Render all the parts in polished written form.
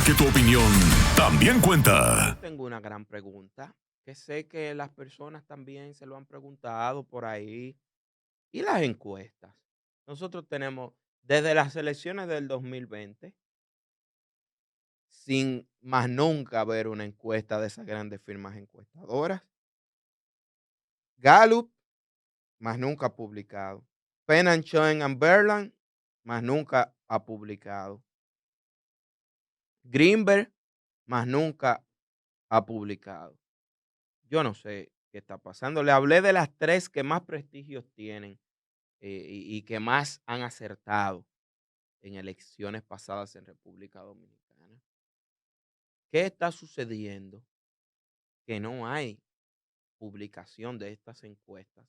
Porque tu opinión también cuenta. Tengo una gran pregunta que sé que las personas también se lo han preguntado por ahí. ¿Y las encuestas? Nosotros tenemos desde las elecciones del 2020, sin más nunca ver una encuesta de esas grandes firmas encuestadoras. Gallup, más nunca ha publicado. Penn and Schoen and Berland, más nunca ha publicado. Greenberg, más nunca ha publicado. Yo no sé qué está pasando. Le hablé de las tres que más prestigios tienen y que más han acertado en elecciones pasadas en República Dominicana. ¿Qué está sucediendo? Que no hay publicación de estas encuestas,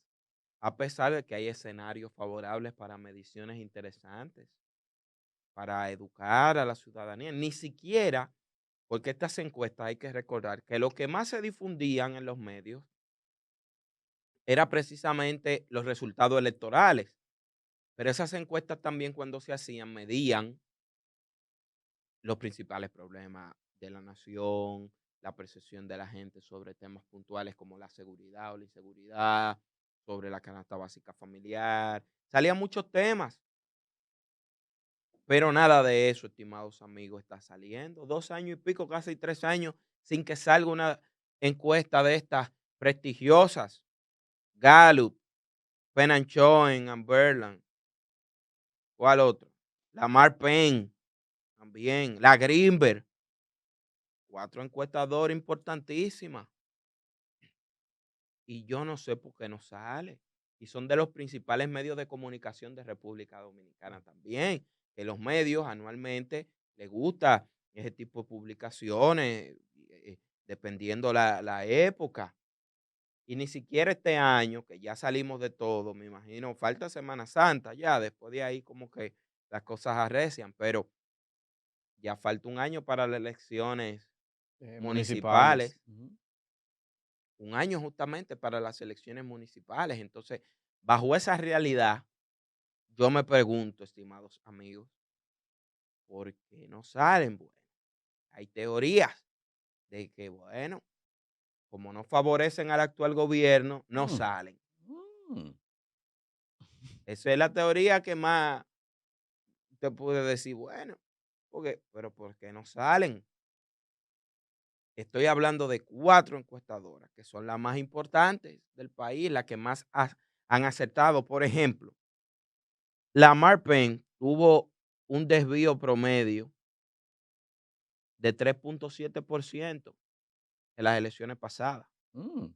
a pesar de que hay escenarios favorables para mediciones interesantes, para educar a la ciudadanía. Ni siquiera, porque estas encuestas hay que recordar que lo que más se difundían en los medios era precisamente los resultados electorales. Pero esas encuestas también cuando se hacían medían los principales problemas de la nación, la percepción de la gente sobre temas puntuales como la seguridad o la inseguridad, sobre la canasta básica familiar. Salían muchos temas, pero nada de eso, estimados amigos, está saliendo. 2 años y pico, casi 3 años, sin que salga una encuesta de estas prestigiosas. Gallup, Penn and Schoen and Berland. ¿Cuál otro? La Marpen, también. La Greenberg. 4 encuestadoras importantísimas. Y yo no sé por qué no sale. Y son de los principales medios de comunicación de República Dominicana también, que los medios anualmente les gusta ese tipo de publicaciones, dependiendo la época. Y ni siquiera este año, que ya salimos de todo, me imagino, falta Semana Santa ya, después de ahí como que las cosas arrecian, pero ya falta un año para las elecciones Municipales. municipales. Un año justamente para las elecciones municipales. Entonces, bajo esa realidad, yo me pregunto, estimados amigos, ¿por qué no salen? Bueno, hay teorías de que, bueno, como no favorecen al actual gobierno, no Mm, salen. mm. Esa es la teoría que más te puede decir, bueno, pero ¿por qué no salen? Estoy hablando de 4 encuestadoras, que son las más importantes del país, las que más han acertado. Por ejemplo, la Marpen tuvo un desvío promedio de 3.7% en las elecciones pasadas. Mm.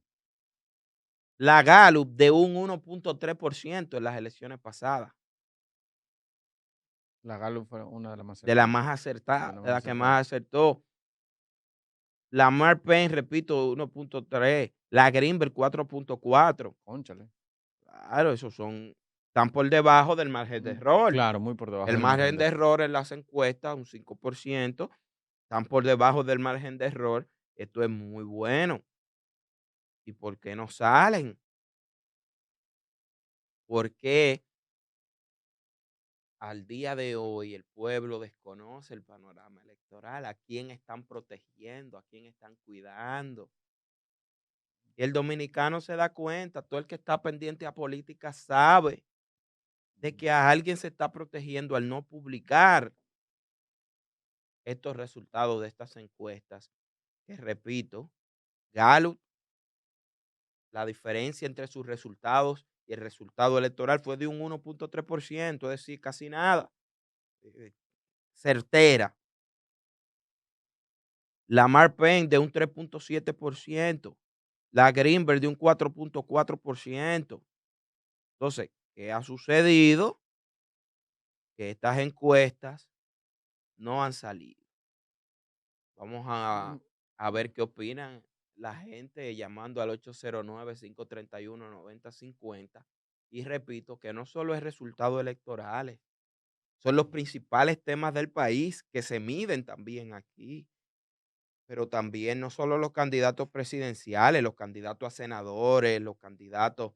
La Gallup de un 1.3% en las elecciones pasadas, La Galo fue una de las más de la certeras. más De acertada, las de la más que certeras. más acertó. La Marpen, repito, 1.3, la Greenberg 4.4. Cónchale. Claro, esos son, están por debajo del margen de error. Claro, muy por debajo El del margen margen de de error. error en las encuestas, un 5%, están por debajo del margen de error. Esto es muy bueno. ¿Y por qué no salen? ¿Por qué al día de hoy el pueblo desconoce el panorama electoral? ¿A quién están protegiendo? ¿A quién están cuidando? Y el dominicano se da cuenta, todo el que está pendiente a política sabe de que a alguien se está protegiendo al no publicar estos resultados de estas encuestas, que repito, Gallup, la diferencia entre sus resultados y el resultado electoral fue de un 1.3%, es decir, casi nada, eh, certera. La Marpen de un 3.7%, la Greenberg de un 4.4%. Entonces, ¿qué ha sucedido? Que estas encuestas no han salido. Vamos Mm. a ver qué opinan la gente llamando al 809-531-9050. Y repito que no solo es resultados electorales, son los principales temas del país que se miden también aquí, pero también no solo los candidatos presidenciales, los candidatos a senadores, los candidatos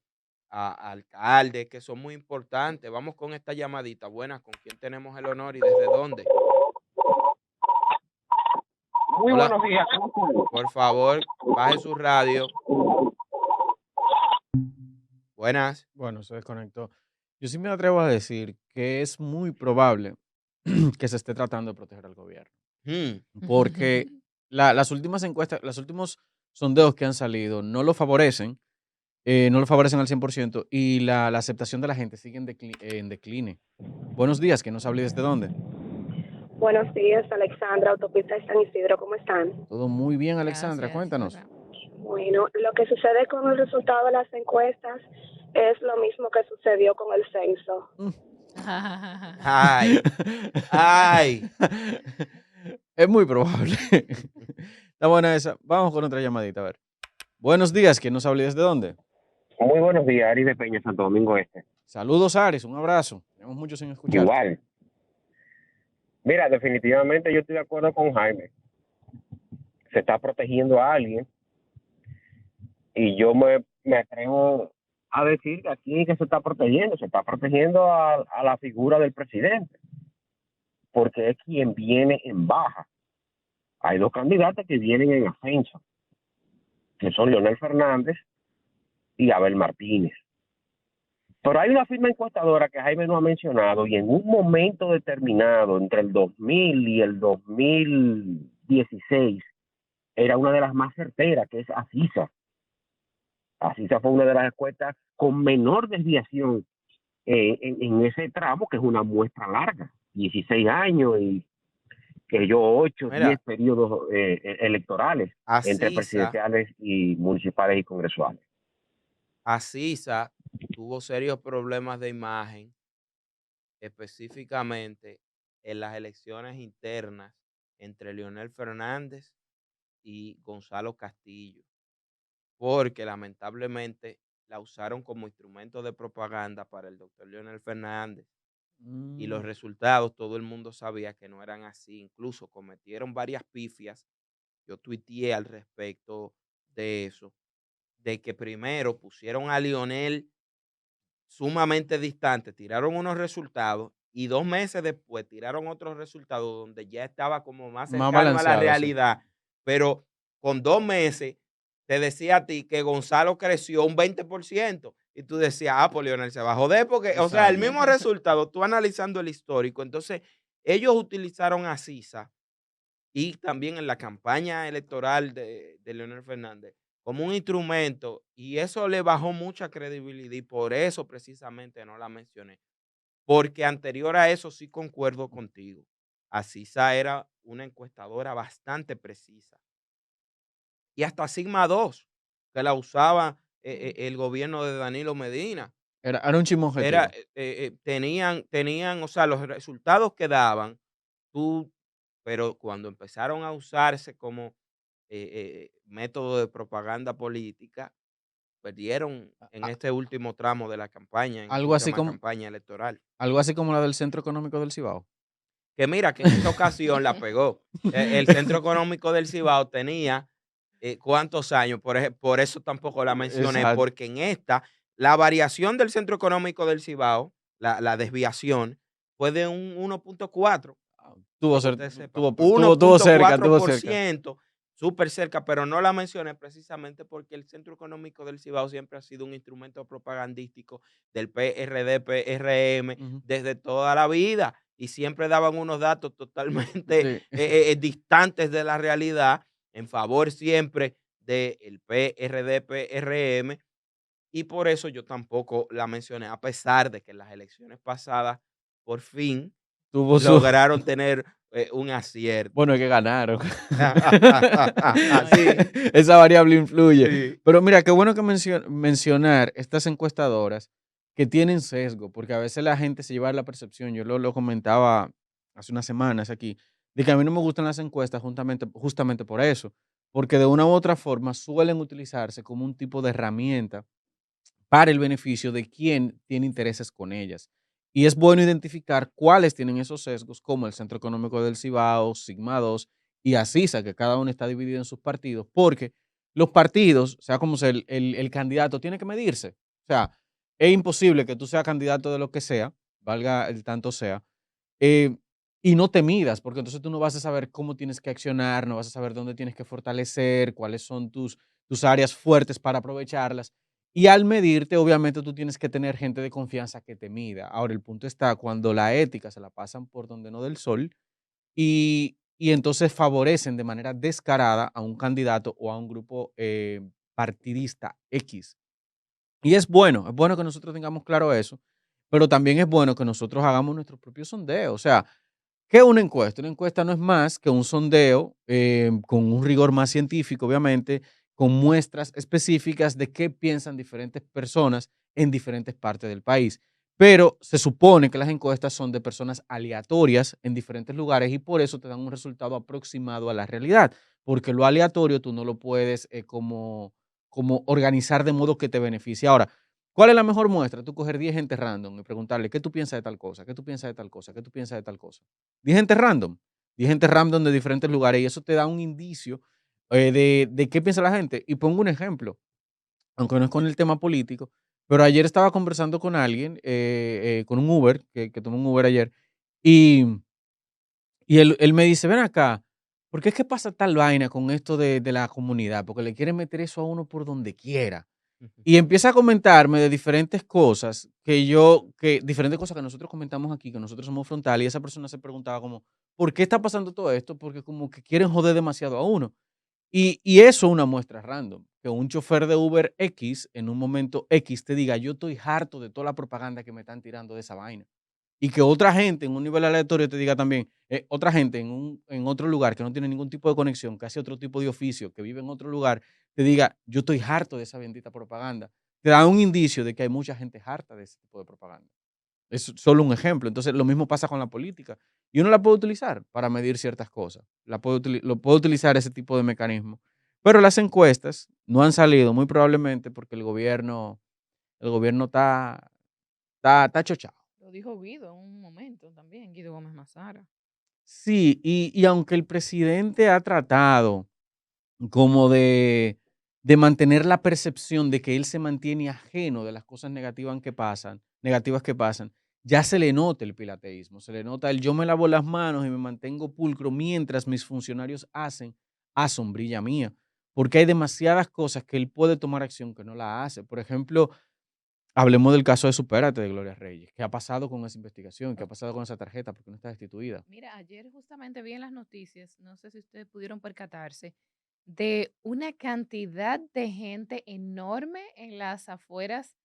a alcaldes, que son muy importantes. Vamos con esta llamadita. Buenas, ¿con quién tenemos el honor y desde dónde? Muy Hola, buenos días. ¿Cómo están? por favor, baje su radio. Buenas. Bueno, se desconectó. Yo sí me atrevo a decir que es muy probable que se esté tratando de proteger al gobierno, porque las últimas encuestas, los últimos sondeos que han salido no lo favorecen al 100% y la aceptación de la gente sigue en decline. Buenos días, que nos hable desde dónde. Buenos días, Alexandra, Autopista de San Isidro, ¿cómo están? Todo muy bien, Alexandra, Gracias. cuéntanos. Hola. Bueno, lo que sucede con el resultado de las encuestas es lo mismo que sucedió con el censo. Ay, ay. Es muy probable. Está buena esa. Vamos con otra llamadita, a ver. Buenos días, ¿quién nos hable desde dónde? Muy buenos días, Ari de Peña, Santo Domingo Este. Saludos, Ares, un abrazo. Tenemos mucho sin escucharte. Igual. Mira, definitivamente yo estoy de acuerdo con Jaime. Se está protegiendo a alguien y yo me atrevo a decir que aquí que se está protegiendo a la figura del presidente, porque es quien viene en baja. Hay dos candidatos que vienen en ascenso, que son Leonel Fernández y Abel Martínez. Pero hay una firma encuestadora que Jaime no ha mencionado y en un momento determinado, entre el 2000 y el 2016, era una de las más certeras, que es Asisa. Asisa fue una de las encuestas con menor desviación en ese tramo, que es una muestra larga, 16 años y que yo 8, Mira, 10 periodos electorales entre Asisa, presidenciales y municipales y congresuales. Asisa tuvo serios problemas de imagen, específicamente en las elecciones internas entre Leonel Fernández y Gonzalo Castillo, porque lamentablemente la usaron como instrumento de propaganda para el doctor Leonel Fernández. Y los resultados todo el mundo sabía que no eran así. Incluso cometieron varias pifias. Yo tuiteé al respecto de eso, de que primero pusieron a Lionel sumamente distante, tiraron unos resultados y 2 meses después tiraron otros resultados donde ya estaba como más Más cercano a la balanceado, sí. realidad, pero con 2 meses te decía a ti que Gonzalo creció un 20% y tú decías, ah, pues Lionel se va a joder porque, o sea, el Exacto. mismo resultado, tú analizando el histórico, entonces ellos utilizaron a Sisa y también en la campaña electoral de Leonel Fernández como un instrumento y eso le bajó mucha credibilidad y por eso precisamente no la mencioné, porque anterior a eso sí concuerdo contigo. Asisa era una encuestadora bastante precisa y hasta Sigma 2 que la usaba el gobierno de Danilo Medina. Era un chisme objetivo. Era, tenían, o sea, los resultados que daban, pero cuando empezaron a usarse como método de propaganda política, perdieron en A- este último tramo de la campaña, en esta Algo así última como, campaña electoral. algo así como la del Centro Económico del Cibao. Que mira, que en esta ocasión la pegó. El Centro Económico del Cibao tenía ¿cuántos años? Por eso tampoco la mencioné, Exacto. porque en esta, la variación del Centro Económico del Cibao, la desviación, fue de un 1.4. Tuvo Para que usted sepa. cerca, tuvo cerca. 1.4%, súper cerca, pero no la mencioné precisamente porque el Centro Económico del Cibao siempre ha sido un instrumento propagandístico del PRD, PRM, Ujú. desde toda la vida, y siempre daban unos datos totalmente Sí. distantes de la realidad, en favor siempre del PRD, PRM, y por eso yo tampoco la mencioné, a pesar de que en las elecciones pasadas, por fin, Tuvo su. lograron tener un acierto. Bueno, es que ganaron. Sí, Esa variable influye. sí. Pero mira, qué bueno que mencionar estas encuestadoras que tienen sesgo, porque a veces la gente se lleva la percepción, yo lo comentaba hace unas semanas aquí, de que a mí no me gustan las encuestas justamente por eso, porque de una u otra forma suelen utilizarse como un tipo de herramienta para el beneficio de quien tiene intereses con ellas. Y es bueno identificar cuáles tienen esos sesgos, como el Centro Económico del Cibao, Sigma 2 y Asisa, que cada uno está dividido en sus partidos, porque los partidos, sea como sea, el candidato tiene que medirse. O sea, es imposible que tú seas candidato de lo que sea, valga el tanto sea, eh, y no te midas, porque entonces tú no vas a saber cómo tienes que accionar, no vas a saber dónde tienes que fortalecer, cuáles son tus áreas fuertes para aprovecharlas. Y al medirte, obviamente tú tienes que tener gente de confianza que te mida. Ahora, el punto está cuando la ética se la pasan por donde no del sol y entonces favorecen de manera descarada a un candidato o a un grupo partidista X. Y es bueno que nosotros tengamos claro eso, pero también es bueno que nosotros hagamos nuestro propio sondeo. O sea, ¿qué es una encuesta? Una encuesta no es más que un sondeo con un rigor más científico, obviamente, con muestras específicas de qué piensan diferentes personas en diferentes partes del país. Pero se supone que las encuestas son de personas aleatorias en diferentes lugares y por eso te dan un resultado aproximado a la realidad, porque lo aleatorio tú no lo puedes como organizar de modo que te beneficie. Ahora, ¿cuál es la mejor muestra? Tú coger 10 gente random y preguntarle, ¿qué tú piensas de tal cosa? ¿Qué tú piensas de tal cosa? ¿Qué tú piensas de tal cosa? 10 gente random, 10 gente random de diferentes lugares y eso te da un indicio de qué piensa la gente. Y pongo un ejemplo, aunque no es con el tema político, pero ayer estaba conversando con alguien, con un Uber, que tomé un Uber ayer, y, y él me dice, ven acá, ¿por qué es que pasa tal vaina con esto de la comunidad? Porque le quieren meter eso a uno por donde quiera. Y empieza a comentarme de diferentes cosas diferentes cosas que nosotros comentamos aquí, que nosotros somos frontal, y esa persona se preguntaba como, ¿por qué está pasando todo esto? Porque como que quieren joder demasiado a uno. Y eso es una muestra random, que un chofer de Uber X en un momento X te diga, yo estoy harto de toda la propaganda que me están tirando de esa vaina. Y que otra gente en un nivel aleatorio te diga también, otra gente en otro lugar que no tiene ningún tipo de conexión, que hace otro tipo de oficio, que vive en otro lugar, te diga, yo estoy harto de esa bendita propaganda. Te da un indicio de que hay mucha gente harta de ese tipo de propaganda. Es solo un ejemplo. Entonces, lo mismo pasa con la política. Y uno la puede utilizar para medir ciertas cosas. Lo puede utilizar ese tipo de mecanismo. Pero las encuestas no han salido, muy probablemente porque el gobierno está chochado. Lo dijo Guido en un momento también, Guido Gómez Mazara. Sí, y aunque el presidente ha tratado como de mantener la percepción de que él se mantiene ajeno de las cosas negativas que pasan, ya se le nota el pilateísmo, se le nota el yo me lavo las manos y me mantengo pulcro mientras mis funcionarios hacen a sombrilla mía, porque hay demasiadas cosas que él puede tomar acción que no la hace. Por ejemplo, hablemos del caso de Supérate de Gloria Reyes. ¿Qué ha pasado con esa investigación? ¿Qué ha pasado con esa tarjeta? ¿Por qué no está destituida? Mira, ayer justamente vi en las noticias, no sé si ustedes pudieron percatarse, de una cantidad de gente enorme en las afueras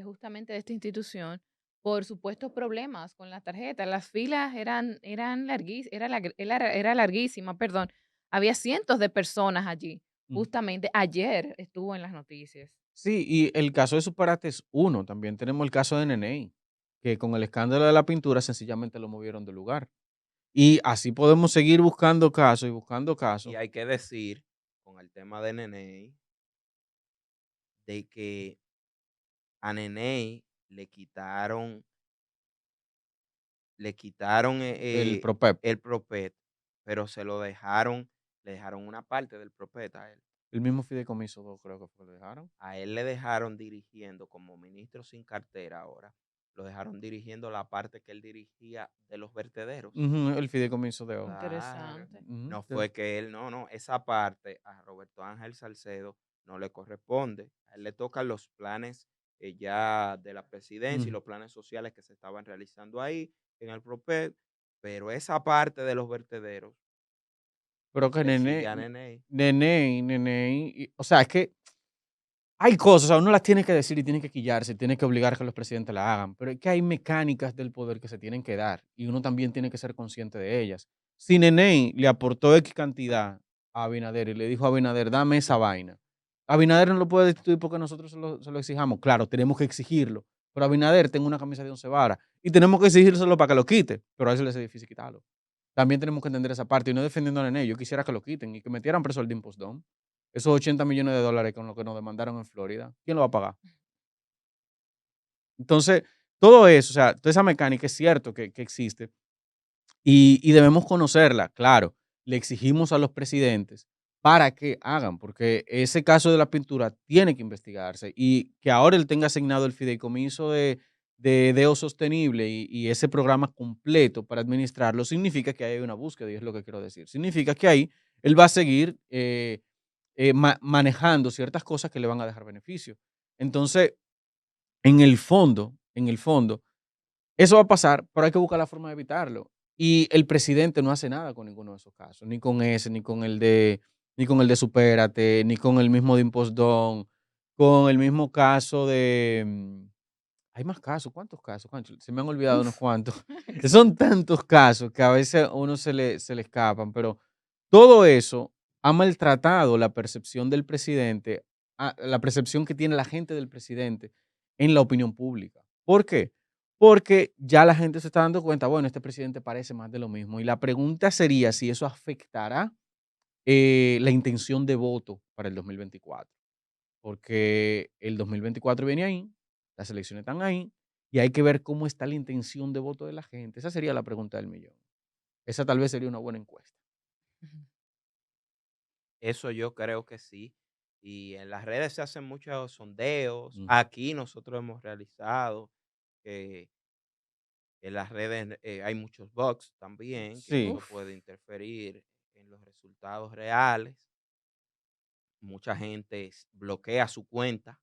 justamente de esta institución por supuestos problemas con las tarjetas. Las filas eran larguísimas, era larguísima, perdón. Había cientos de personas allí. Mm. Justamente ayer estuvo en las noticias. Sí, y el caso de Superate es uno. También tenemos el caso de Neney, que con el escándalo de la pintura sencillamente lo movieron del lugar. Y así podemos seguir buscando casos y buscando Y casos. hay que decir, con el tema de Neney, de que a Neney le quitaron El PROPEP, el propet, pero le dejaron una parte del propet a él. el mismo fideicomiso, creo que fue que lo dejaron. A él le dejaron dirigiendo como ministro sin cartera ahora, lo dejaron dirigiendo la parte que él dirigía de los vertederos. Ujú, el fideicomiso de O. Claro. Interesante. Ujú, No fue que él, no, esa parte a Roberto Ángel Salcedo no le corresponde. A él le tocan los planes ya de la presidencia y ujú. los planes sociales que se estaban realizando ahí en el PROPED, pero esa parte de los vertederos Pero que le sigue a Neney. O sea, es que hay cosas, o sea, uno las tiene que decir y tiene que quillarse, tiene que obligar a que los presidentes la hagan, pero es que hay mecánicas del poder que se tienen que dar y uno también tiene que ser consciente de ellas. Si Neney le aportó X cantidad a Abinader y le dijo a Abinader, dame esa vaina, Abinader no lo puede destituir porque nosotros se lo exijamos. Claro, tenemos que exigirlo, pero Abinader tengo una camisa de 11 varas y tenemos que exigírselo para que lo quite, pero a eso le es difícil quitarlo. También tenemos que entender esa parte y no defendiendo a Neney. Yo quisiera que lo quiten y que metieran preso al Dimpostón. Esos 80 millones de dólares con lo que nos demandaron en Florida, ¿quién lo va a pagar? Entonces, todo eso, o sea, toda esa mecánica es cierto que existe y debemos conocerla, claro. Le exigimos a los presidentes para que hagan, porque ese caso de la pintura tiene que investigarse y que ahora él tenga asignado el fideicomiso de DEO sostenible y ese programa completo para administrarlo, significa que hay una búsqueda, y es lo que quiero decir. Significa que ahí él va a seguir manejando ciertas cosas que le van a dejar beneficio. Entonces, en el fondo, eso va a pasar, pero hay que buscar la forma de evitarlo. Y el presidente no hace nada con ninguno de esos casos, ni con ese, ni con el de Supérate, ni con el mismo de Impostón, con el mismo caso de... Hay más casos, ¿cuántos casos? Cónchale, se me han olvidado unos Uf. cuantos. Son tantos casos que a veces a uno se le escapan, pero todo eso ha maltratado la percepción del presidente, la percepción que tiene la gente del presidente en la opinión pública. ¿Por qué? Porque ya la gente se está dando cuenta, bueno, este presidente parece más de lo mismo. Y la pregunta sería si eso afectará la intención de voto para el 2024. Porque el 2024 viene ahí, las elecciones están ahí, y hay que ver cómo está la intención de voto de la gente. Esa sería la pregunta del millón. Esa tal vez sería una buena encuesta. Eso yo creo que sí. Y en las redes se hacen muchos sondeos. Ujú. Aquí nosotros hemos realizado que en las redes hay muchos bots también, que Sí, eso Uf. puede interferir en los resultados reales. Mucha gente bloquea su cuenta,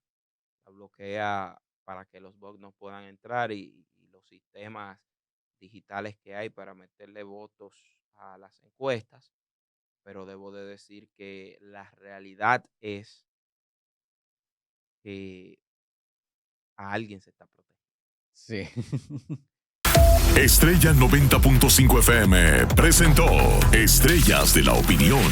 la bloquea para que los bots no puedan entrar y los sistemas digitales que hay para meterle votos a las encuestas. Pero debo de decir que la realidad es que a alguien se está protegiendo. sí. Estrella 90.5 FM presentó Estrellas de la Opinión.